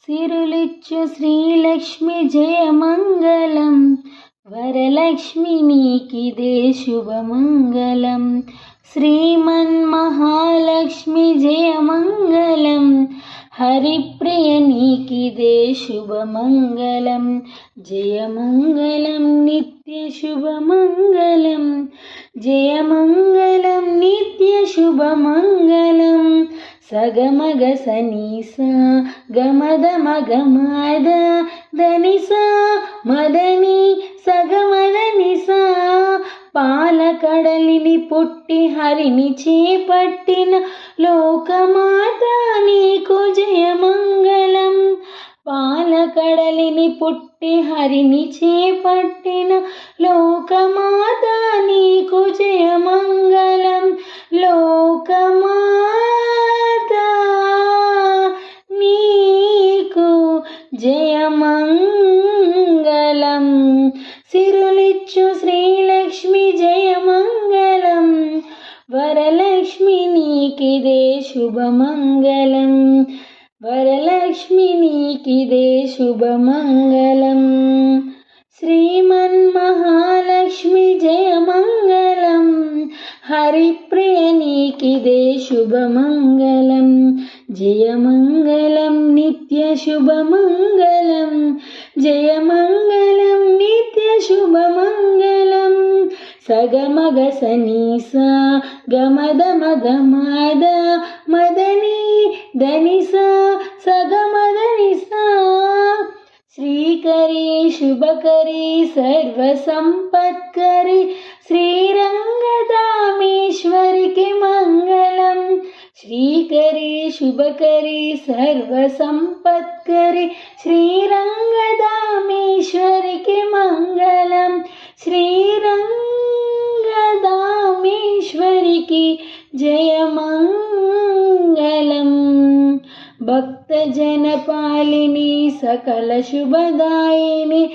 సిరులిచ్చు శ్రీలక్ష్మి జయమంగళం, వరలక్ష్మి నీకిదే శుభమంగళం. శ్రీమన్మహాలక్ష్మి జయమంగళం, హరిప్రియ నీకిదే శుభమంగళం. జయమంగళం నిత్య శుభమంగళం, జయమంగళం నిత్య శుభమంగళం. సగమగ సనీసా గమద మగమద ధనిసా మదని సగమద నిసా. పాలకడలిని పుట్టి హరిని చేపట్టిన లోకమాత నీకు జయమంగళం. పాలకడలిని పుట్టి హరిని చేపట్టిన లోకమాత నీకు జయమంగళం. లోకమాత నీకు జయమంగళం. సిరులిచ్చు శ్రీలక్ష్మి జయమంగళం, వరలక్ష్మి నీకిదే శుభమంగళం. వరలక్ష్మి నీకిదే శుభమంగళం. శ్రీమన్మహాలక్ష్మి జయమంగళం, హరిప్రియ నీకిదే శుభమంగళం. జయమంగళం నిత్య శుభమంగళం, జయమంగళం నిత్య శుభమంగళం. సగమగ సనీసా గమద మగమద మదని ధనిసా సగమద నిసా. శ్రీకరి శుభకరి సర్వసంపత్కరి శ్రీరంగదామేశ్వరికి మంగళం. శ్రీకరి శుభకరి సర్వసంపత్కరి శ్రీరంగదామేశ్వరికి మంగళం. శ్రీరంగదామేశ్వరికి జయమంగళం. భక్తజనపాలిని సకల శుభదాయిని